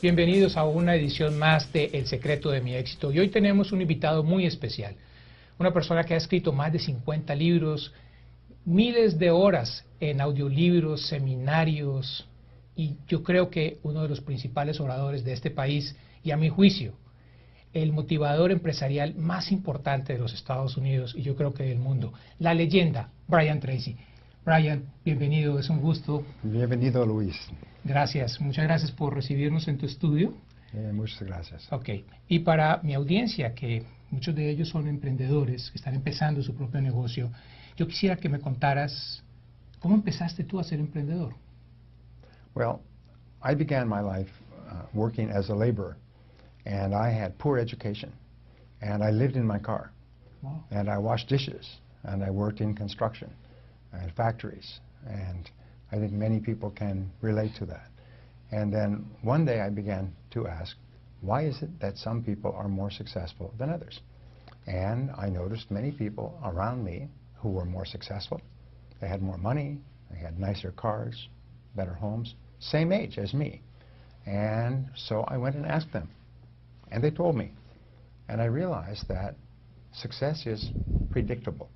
Bienvenidos a una edición más de El secreto de mi éxito. Y hoy tenemos un invitado muy especial. Una persona que ha escrito más de 50 libros, miles de horas en audiolibros, seminarios, y yo creo que uno de los principales oradores de este país, y a mi juicio, el motivador empresarial más importante de los Estados Unidos y yo creo que del mundo, la leyenda, Brian Tracy. Brian, bienvenido, es un gusto. Bienvenido, Luis. Gracias, muchas gracias por recibirnos en tu estudio. Muchas gracias. Ok, y para mi audiencia, que muchos de ellos son emprendedores, que están empezando su propio negocio, yo quisiera que me contaras, ¿cómo empezaste tú a ser emprendedor? Well, I began my life working as a laborer, and I had poor education, and I lived in my car, Wow. and I washed dishes, and I worked in construction and factories, and I think many people can relate to that. And then one day I began to ask, why is it that some people are more successful than others? And I noticed many people around me who were more successful. They had more money, they had nicer cars, better homes, same age as me. And so I went and asked them, and they told me. And I realized that success is predictable.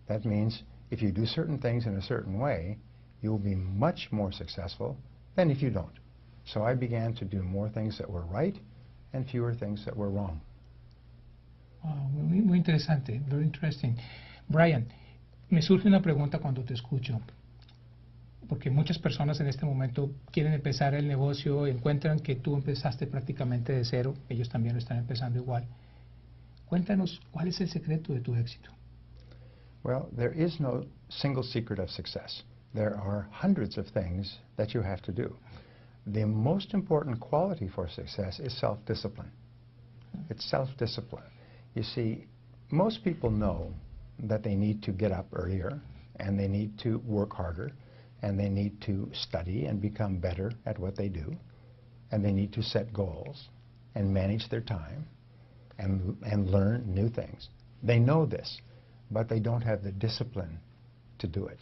That means if you do certain things in a certain way, you will be much more successful than if you don't. So I began to do more things that were right and fewer things that were wrong. Wow, muy interesante, very interesting. Brian, me surge una pregunta cuando te escucho, porque muchas personas en este momento quieren empezar el negocio, encuentran que tú empezaste prácticamente de cero, ellos también lo están empezando igual. Cuéntanos, ¿cuál es el secreto de tu éxito? Well, there is no single secret of success. There are hundreds of things that you have to do. The most important quality for success is self-discipline. It's self-discipline. You see, most people know that they need to get up earlier, and they need to work harder, and they need to study and become better at what they do, and they need to set goals and manage their time and learn new things. They know this, but they don't have the discipline to do it.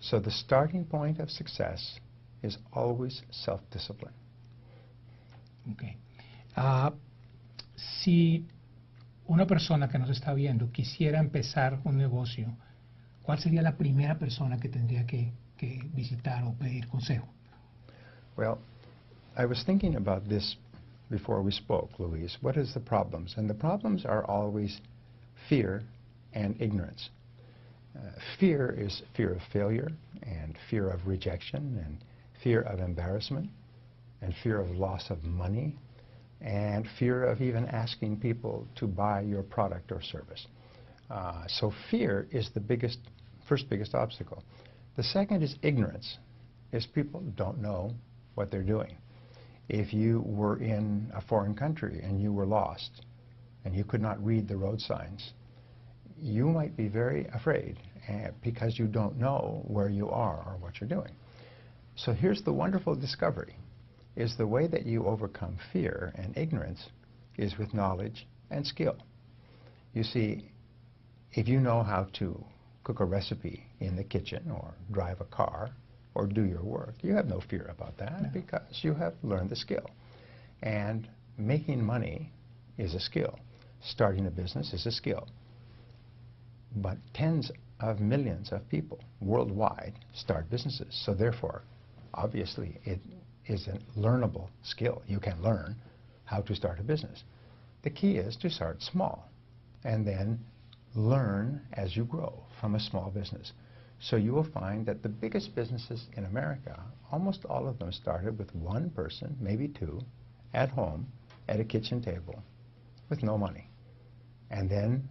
So the starting point of success is always self-discipline. Okay. Si una persona que nos está viendo quisiera empezar un negocio, ¿cuál sería la primera persona que tendría que visitar o pedir consejo? Well, I was thinking about this before we spoke, Luis. What is the problems? And the problems are always fear and ignorance. Fear is fear of failure, and fear of rejection, and fear of embarrassment, and fear of loss of money, and fear of even asking people to buy your product or service. So fear is the first biggest obstacle. The second is ignorance, is people don't know what they're doing. If you were in a foreign country and you were lost and you could not read the road signs, you might be very afraid because you don't know where you are or what you're doing. So here's the wonderful discovery, is the way that you overcome fear and ignorance is with knowledge and skill. You see, if you know how to cook a recipe in the kitchen or drive a car or do your work, you have no fear about that because you have learned the skill. And making money is a skill. Starting a business is a skill. But tens of millions of people worldwide start businesses. So therefore, obviously, it is a learnable skill. You can learn how to start a business. The key is to start small and then learn as you grow from a small business. So you will find that the biggest businesses in America, almost all of them started with one person, maybe two, at home at a kitchen table with no money. And then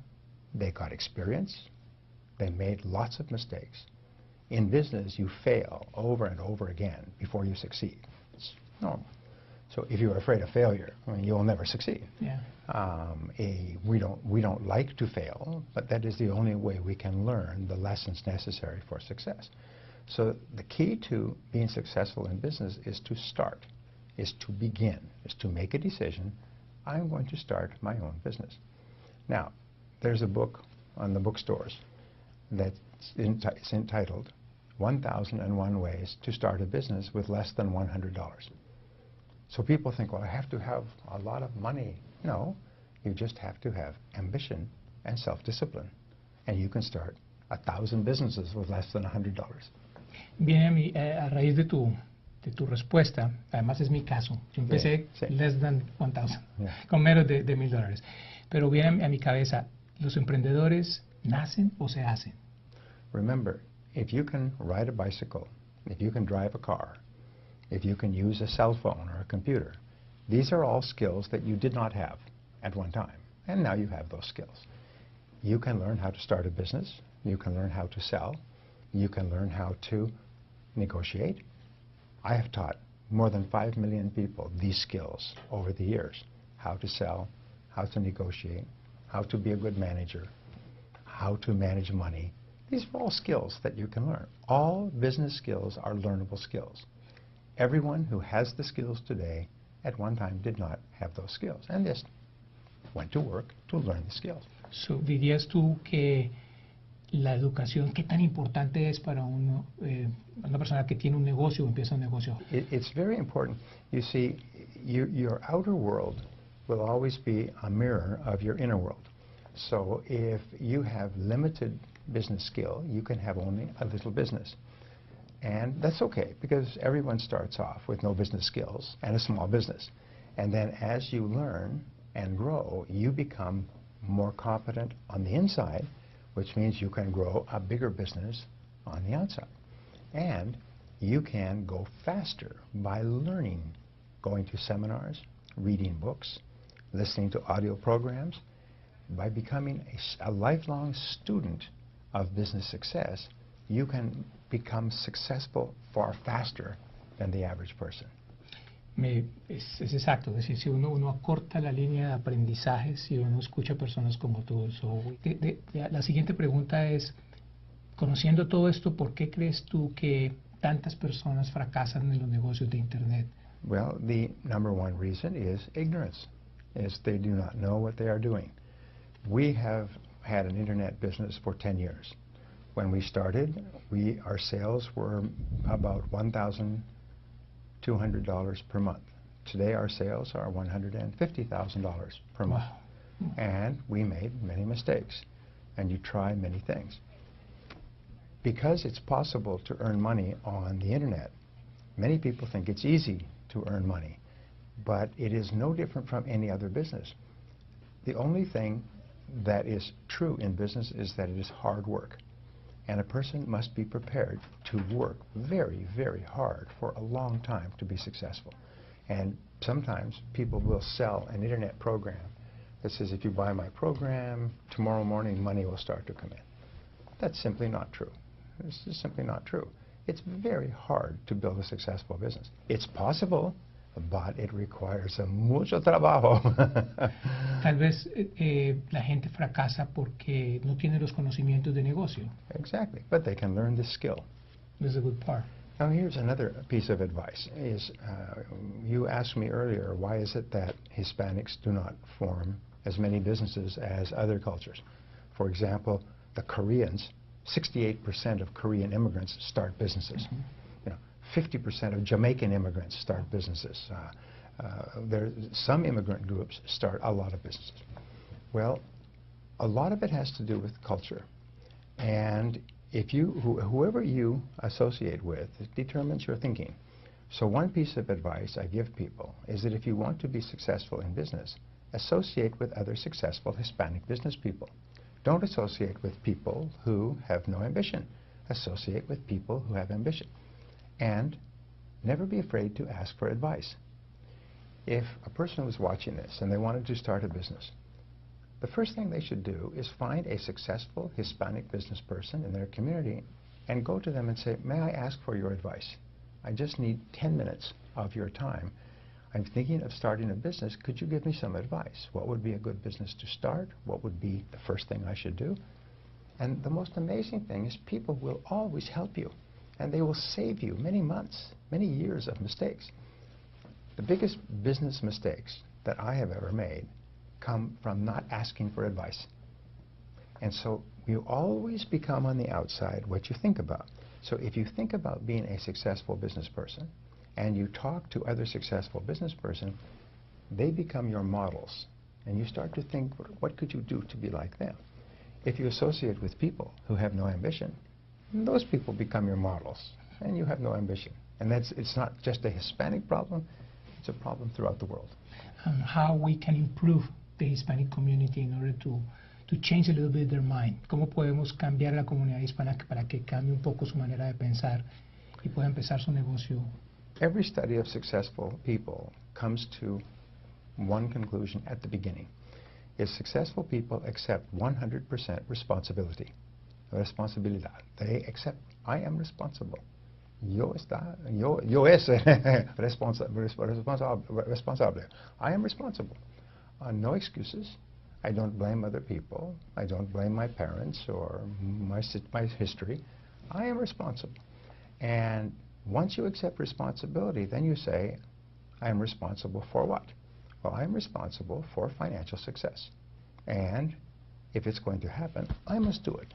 they got experience. They made lots of mistakes. In business, you fail over and over again before you succeed. It's normal. So if you're afraid of failure, I mean, you'll never succeed. Yeah. We don't like to fail, but that is the only way we can learn the lessons necessary for success. So the key to being successful in business is to start, is to begin, is to make a decision. I'm going to start my own business. Now, there's a book on the bookstores that's entitled 1001 Ways to Start a Business with Less Than $100. So people think, well, I have to have a lot of money. No, you just have to have ambition and self-discipline. And you can start 1,000 businesses with less than $100. Viene a raíz de tu respuesta, además es mi caso. Yo empecé less than 1,000, con menos de $1,000. Pero viene a mi cabeza, ¿los emprendedores nacen o se hacen? Remember, if you can ride a bicycle, if you can drive a car, if you can use a cell phone or a computer, these are all skills that you did not have at one time, and now you have those skills. You can learn how to start a business, you can learn how to sell, you can learn how to negotiate. I have taught more than 5 million people these skills over the years: how to sell, how to negotiate, how to be a good manager, how to manage money. These are all skills that you can learn. All business skills are learnable skills. Everyone who has the skills today at one time did not have those skills, and just went to work to learn the skills. So, ¿dirías tú que la educación, qué tan importante es para una persona que tiene un negocio o empieza un negocio? It's very important. You see, your outer world will always be a mirror of your inner world. So if you have limited business skill, you can have only a little business. And that's okay, because everyone starts off with no business skills and a small business. And then as you learn and grow, you become more competent on the inside, which means you can grow a bigger business on the outside. And you can go faster by learning, going to seminars, reading books, listening to audio programs. By becoming a lifelong student of business success, you can become successful far faster than the average person. Es exacto, es decir, si uno acorta la línea de aprendizaje, si uno escucha personas como tú. La siguiente pregunta es, conociendo todo esto, ¿por qué crees tú que tantas personas fracasan en los negocios de Internet? Well, the number one reason is ignorance, is they do not know what they are doing. We have had an Internet business for 10 years. When we started, our sales were about $1,200 per month. Today our sales are $150,000 per month. Wow. And we made many mistakes. And you try many things. Because it's possible to earn money on the Internet, many people think it's easy to earn money. But it is no different from any other business. The only thing that is true in business is that it is hard work. And a person must be prepared to work very, very hard for a long time to be successful. And sometimes people will sell an Internet program that says, if you buy my program, tomorrow morning money will start to come in. That's simply not true. It's just simply not true. It's very hard to build a successful business. It's possible, but it requires mucho trabajo. Tal vez la gente fracasa porque no tiene los conocimientos de negocio. Exactly, but they can learn this skill. This is a good part. Now here's another piece of advice. You asked me earlier, why is it that Hispanics do not form as many businesses as other cultures? For example, the Koreans, 68% of Korean immigrants start businesses. Mm-hmm. 50% of Jamaican immigrants start businesses. Some immigrant groups start a lot of businesses. Well, a lot of it has to do with culture. And if whoever you associate with determines your thinking. So one piece of advice I give people is that if you want to be successful in business, associate with other successful Hispanic business people. Don't associate with people who have no ambition. Associate with people who have ambition. And never be afraid to ask for advice. If a person was watching this and they wanted to start a business, the first thing they should do is find a successful Hispanic business person in their community and go to them and say, may I ask for your advice? I just need 10 minutes of your time. I'm thinking of starting a business. Could you give me some advice? What would be a good business to start? What would be the first thing I should do? And the most amazing thing is people will always help you. And they will save you many months, many years of mistakes. The biggest business mistakes that I have ever made come from not asking for advice. And so you always become on the outside what you think about. So if you think about being a successful business person, and you talk to other successful business person, they become your models. And you start to think, what could you do to be like them? If you associate with people who have no ambition, those people become your models, and you have no ambition. And it's not just a Hispanic problem, it's a problem throughout the world. And how we can improve the Hispanic community in order to change a little bit their mind. ¿Cómo podemos cambiar la comunidad hispana para que cambie un poco su manera de pensar y pueda empezar su negocio? Every study of successful people comes to one conclusion at the beginning. Is successful people accept 100% responsibility. Responsabilidad. They accept, I am responsible. Yo es responsable. I am responsible. No excuses. I don't blame other people. I don't blame my parents or my history. I am responsible. And once you accept responsibility, then you say, I am responsible for what? Well, I am responsible for financial success. And if it's going to happen, I must do it.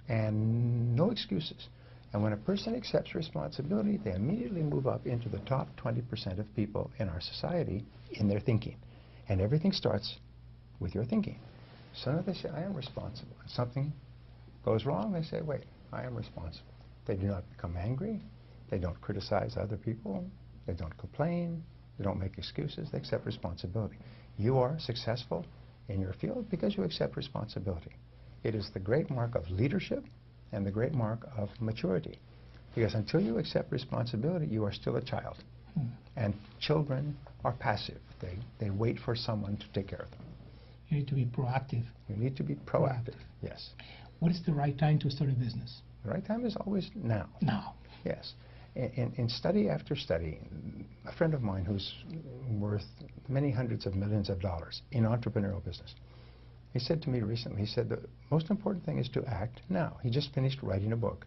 And no excuses. And when a person accepts responsibility, they immediately move up into the top 20% of people in our society in their thinking. And everything starts with your thinking. So they say, I am responsible. If something goes wrong, they say, wait, I am responsible. They do not become angry. They don't criticize other people. They don't complain. They don't make excuses. They accept responsibility. You are successful in your field because you accept responsibility. It is the great mark of leadership and the great mark of maturity. Because until you accept responsibility, you are still a child. And children are passive. They wait for someone to take care of them. You need to be proactive. You need to be proactive. Yes. What is the right time to start a business? The right time is always now. Now. Yes. In study after study, a friend of mine who's worth many hundreds of millions of dollars in entrepreneurial business, he said to me recently, he said the most important thing is to act now. He just finished writing a book,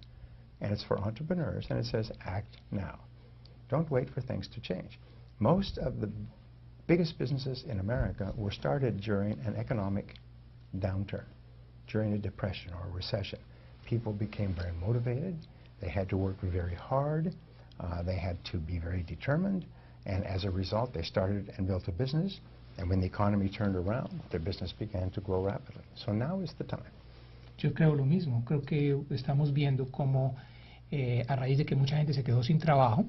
and it's for entrepreneurs, and it says act now. Don't wait for things to change. Most of the biggest businesses in America were started during an economic downturn, during a depression or a recession. People became very motivated. They had to work very hard. They had to be very determined. And as a result, they started and built a business. And when the economy turned around, their business began to grow rapidly. So now is the time. Yo creo lo mismo. Creo que estamos viendo cómo a raíz de que mucha gente se quedó sin trabajo,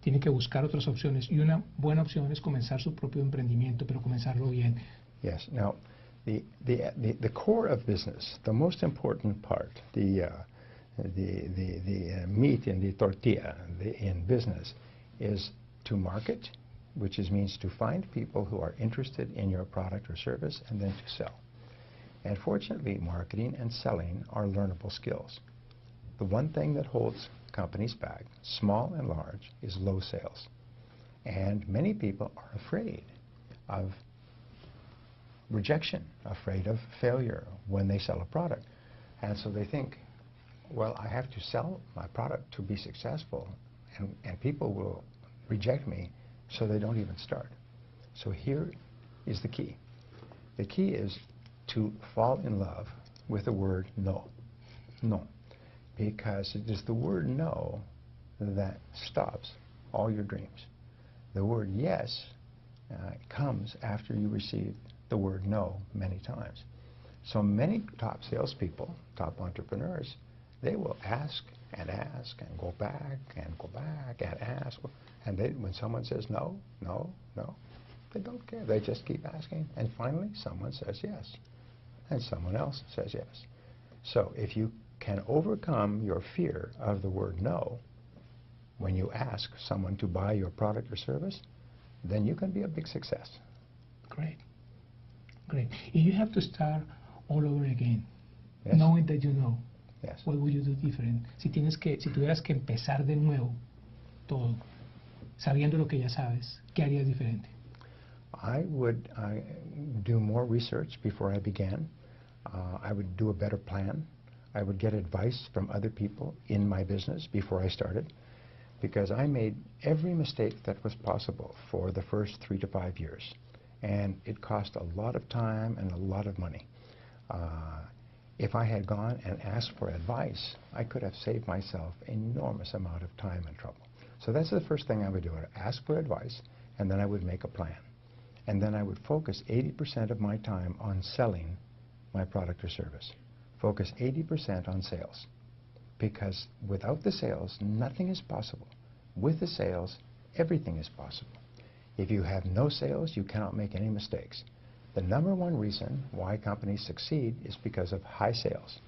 tiene que buscar otras opciones. Y una buena opción es comenzar su propio emprendimiento, pero comenzarlo bien. Yes. Now, the core of business, the most important part, the meat in the tortilla in business is to market, which means to find people who are interested in your product or service and then to sell. And fortunately, marketing and selling are learnable skills. The one thing that holds companies back, small and large, is low sales. And many people are afraid of rejection, afraid of failure when they sell a product. And so they think, well, I have to sell my product to be successful, and people will reject me, so they don't even start. So here is the key. The key is to fall in love with the word no. No. Because it is the word no that stops all your dreams. The word yes comes after you receive the word no many times. So many top salespeople, top entrepreneurs, they will ask and go back and ask. And when someone says no, no, no, they don't care. They just keep asking. And finally, someone says yes. And someone else says yes. So if you can overcome your fear of the word no when you ask someone to buy your product or service, then you can be a big success. Great. Great. If you have to start all over again, Yes. knowing that you know, Yes. what would you do different? Si tuvieras que empezar de nuevo todo, sabiendo lo que ya sabes, ¿qué harías diferente? I would do more research before I began. I would do a better plan. I would get advice from other people in my business before I started, because I made every mistake that was possible for the first 3 to 5 years. And it cost a lot of time and a lot of money. If I had gone and asked for advice, I could have saved myself enormous amount of time and trouble. So that's the first thing I would do. I would ask for advice, and then I would make a plan. And then I would focus 80% of my time on selling my product or service. Focus 80% on sales. Because without the sales, nothing is possible. With the sales, everything is possible. If you have no sales, you cannot make any mistakes. The number one reason why companies succeed is because of high sales.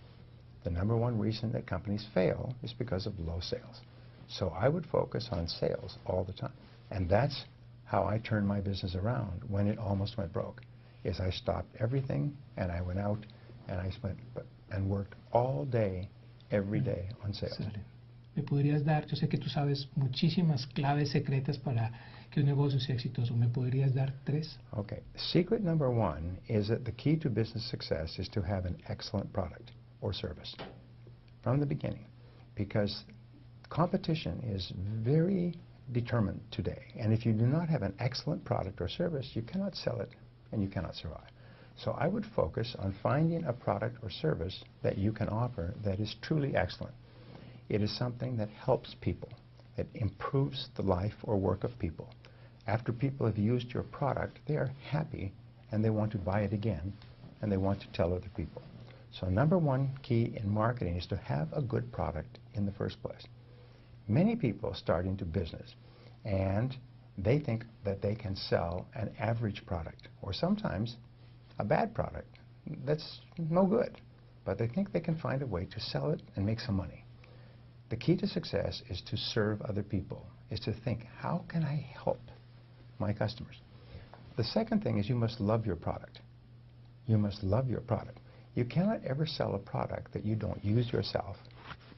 The number one reason that companies fail is because of low sales. So I would focus on sales all the time. And that's how I turned my business around when it almost went broke, is I stopped everything and I went out and I spent and worked all day, every day on sales. Excelente. ¿Me podrías dar, yo sé que tú sabes muchísimas claves secretas para que un negocio sea exitoso, ¿me podrías dar 3? Okay. Secret number 1 is that the key to business success is to have an excellent product or service from the beginning, because competition is very determined today, and if you do not have an excellent product or service, you cannot sell it and you cannot survive. So I would focus on finding a product or service that you can offer that is truly excellent. It is something that helps people, that improves the life or work of people. After people have used your product, they are happy and they want to buy it again and they want to tell other people. So number 1 key in marketing is to have a good product in the first place. Many people start into business and they think that they can sell an average product or sometimes a bad product that's no good, but they think they can find a way to sell it and make some money. The key to success is to serve other people, is to think, how can I help my customers? The second thing is you must love your product. You must love your product. You cannot ever sell a product that you don't use yourself,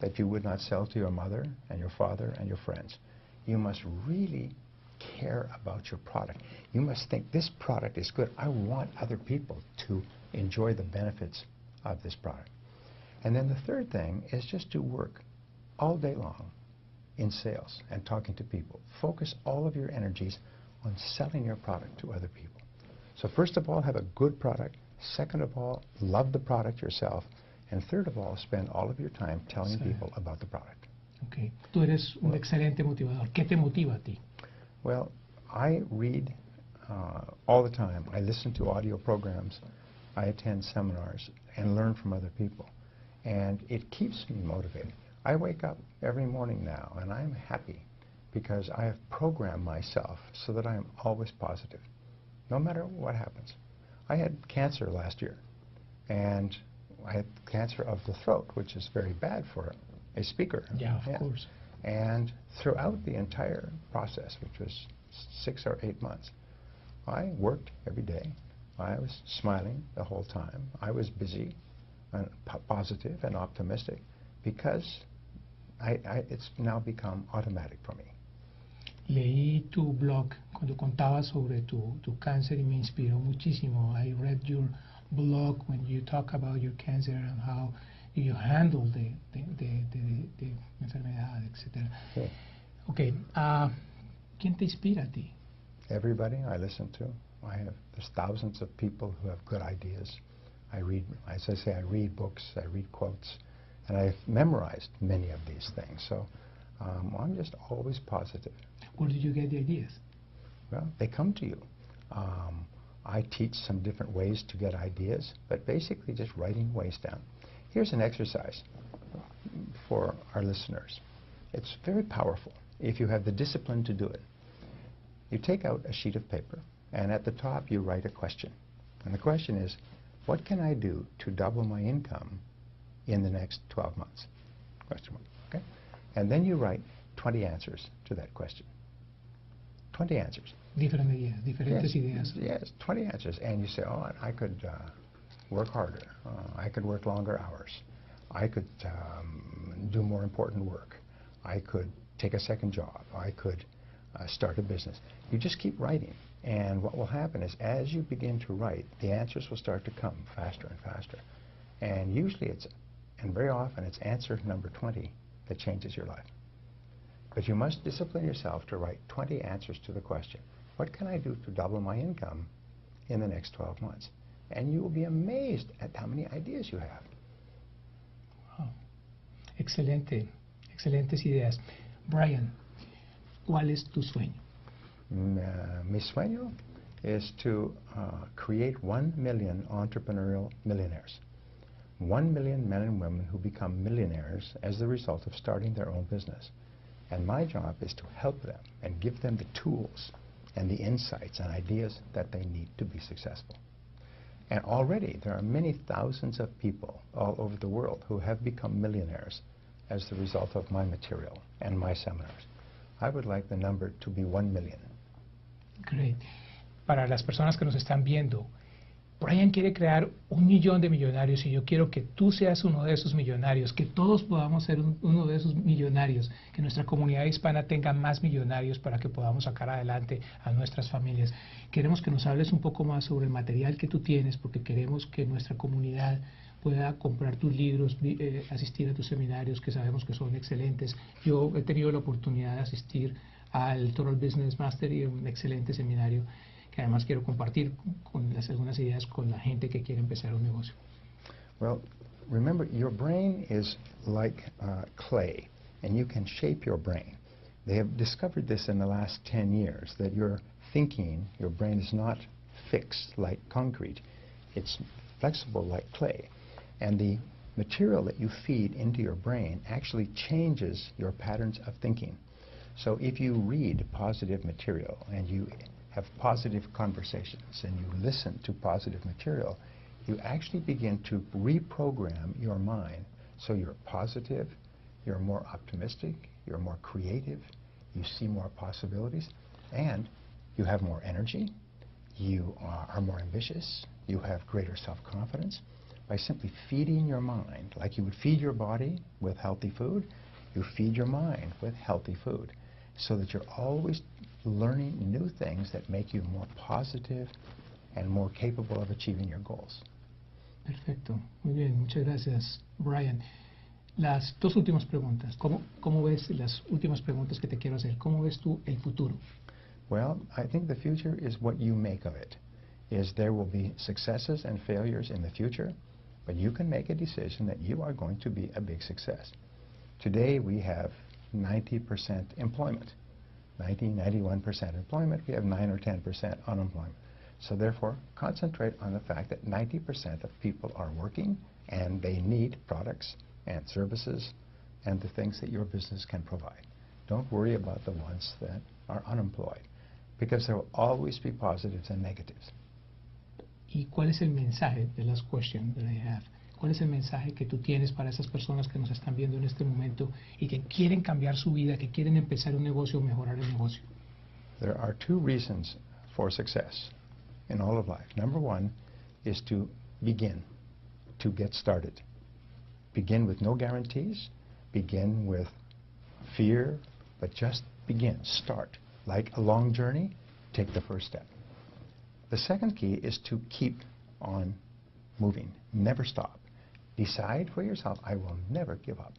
that you would not sell to your mother and your father and your friends. You must really care about your product. You must think, this product is good. I want other people to enjoy the benefits of this product. And then the third thing is just to work all day long in sales and talking to people. Focus all of your energies on selling your product to other people. So first of all, have a good product. Second of all, love the product yourself. And third of all, spend all of your time telling people about the product. Okay. Tú eres un excelente motivador. ¿Qué te motiva a ti? Well, I read all the time. I listen to audio programs. I attend seminars and learn from other people. And it keeps me motivated. I wake up every morning now and I'm happy because I have programmed myself so that I am always positive, no matter what happens. I had cancer last year, and I had cancer of the throat, which is very bad for a speaker. Yeah, of course. And throughout the entire process, which was 6 or 8 months, I worked every day. I was smiling the whole time. I was busy and positive and optimistic because it's now become automatic for me. Leí tu blog cuando contabas sobre tu cáncer y me inspiró muchísimo. I read your blog when you talk about your cancer and how you handle the enfermedad, etc. Okay. Okay. ¿Quién te inspira a ti? Everybody I listen to. There's thousands of people who have good ideas. I read, as I say, I read books, I read quotes, and I've memorized many of these things. So I'm just always positive. Where did you get the ideas? Well, they come to you. I teach some different ways to get ideas, but basically just writing ways down. Here's an exercise for our listeners. It's very powerful if you have the discipline to do it. You take out a sheet of paper, and at the top you write a question. And the question is, what can I do to double my income in the next 12 months? Question mark. Okay? And then you write 20 answers to that question. 20 answers. Diferentes ideas. Yes, 20 answers. And you say, oh, I could work harder. I could work longer hours. I could do more important work. I could take a second job. I could start a business. You just keep writing. And what will happen is as you begin to write, the answers will start to come faster and faster. And usually and very often it's answer number 20 that changes your life. But you must discipline yourself to write 20 answers to the question, what can I do to double my income in the next 12 months? And you will be amazed at how many ideas you have. Wow. Excelente. Excelentes ideas. Brian, ¿Cuál es tu sueño? Mi sueño is to create 1 million entrepreneurial millionaires. 1 million men and women who become millionaires as the result of starting their own business. And my job is to help them and give them the tools and the insights and ideas that they need to be successful. And already there are many thousands of people all over the world who have become millionaires as the result of my material and my seminars. I would like the number to be 1 million. Great. Para las personas que nos están viendo, Brian quiere crear 1 millón de millonarios y yo quiero que tú seas uno de esos millonarios, que todos podamos ser uno de esos millonarios, que nuestra comunidad hispana tenga más millonarios para que podamos sacar adelante a nuestras familias. Queremos que nos hables un poco más sobre el material que tú tienes, porque queremos que nuestra comunidad pueda comprar tus libros, asistir a tus seminarios, que sabemos que son excelentes. Yo he tenido la oportunidad de asistir al Total Business Mastery, un excelente seminario, que además quiero compartir con algunas ideas con la gente que quiere empezar un negocio. Well, remember, your brain is like clay, and you can shape your brain. They have discovered this in the last 10 years, that your thinking, your brain is not fixed like concrete. It's flexible like clay. And the material that you feed into your brain actually changes your patterns of thinking. So if you read positive material and you have positive conversations and you listen to positive material, you actually begin to reprogram your mind so you're positive, you're more optimistic, you're more creative, you see more possibilities, and you have more energy, you are more ambitious, you have greater self-confidence. By simply feeding your mind, like you would feed your body with healthy food, you feed your mind with healthy food, so that you're always learning new things that make you more positive and more capable of achieving your goals. Perfecto, muy bien, muchas gracias, Brian. Las dos últimas preguntas, ¿cómo ves las últimas preguntas que te quiero hacer? ¿Cómo ves tú el futuro? Well, I think the future is what you make of it. There will be successes and failures in the future, but you can make a decision that you are going to be a big success. Today we have 90% employment. 91% employment, we have 9 or 10% unemployment. So therefore, concentrate on the fact that 90% of people are working and they need products and services and the things that your business can provide. Don't worry about the ones that are unemployed, because there will always be positives and negatives. ¿Y cuál es el mensaje, the last question that I have, cuál es el mensaje que tú tienes para esas personas que nos están viendo en este momento y que quieren cambiar su vida, que quieren empezar un negocio o mejorar el negocio? There are 2 reasons for success in all of life. Number 1 is to begin, to get started. Begin with no guarantees, begin with fear, but just begin, start. Like a long journey, take the first step. The second key is to keep on moving, never stop. Decide for yourself, I will never give up,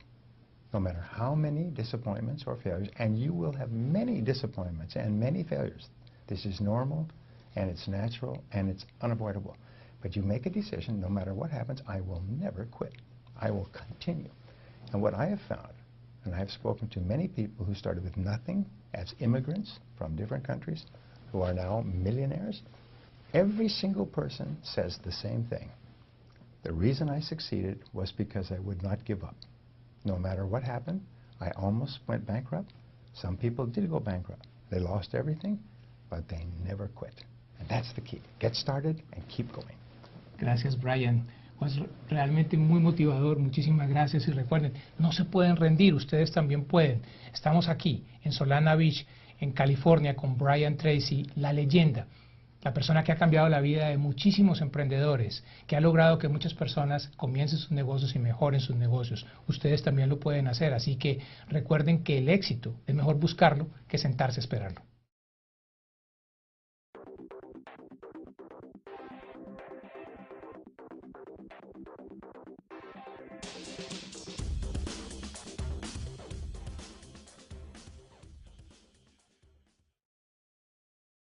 no matter how many disappointments or failures, and you will have many disappointments and many failures. This is normal, and it's natural, and it's unavoidable. But you make a decision, no matter what happens, I will never quit. I will continue. And what I have found, and I have spoken to many people who started with nothing as immigrants from different countries who are now millionaires, every single person says the same thing. The reason I succeeded was because I would not give up. No matter what happened, I almost went bankrupt. Some people did go bankrupt. They lost everything, but they never quit. And that's the key. Get started and keep going. Gracias, Brian. Pues realmente muy motivador. Muchísimas gracias. Y recuerden, no se pueden rendir. Ustedes también pueden. Estamos aquí en Solana Beach, en California, con Brian Tracy, la leyenda. La persona que ha cambiado la vida de muchísimos emprendedores, que ha logrado que muchas personas comiencen sus negocios y mejoren sus negocios. Ustedes también lo pueden hacer, así que recuerden que el éxito es mejor buscarlo que sentarse a esperarlo.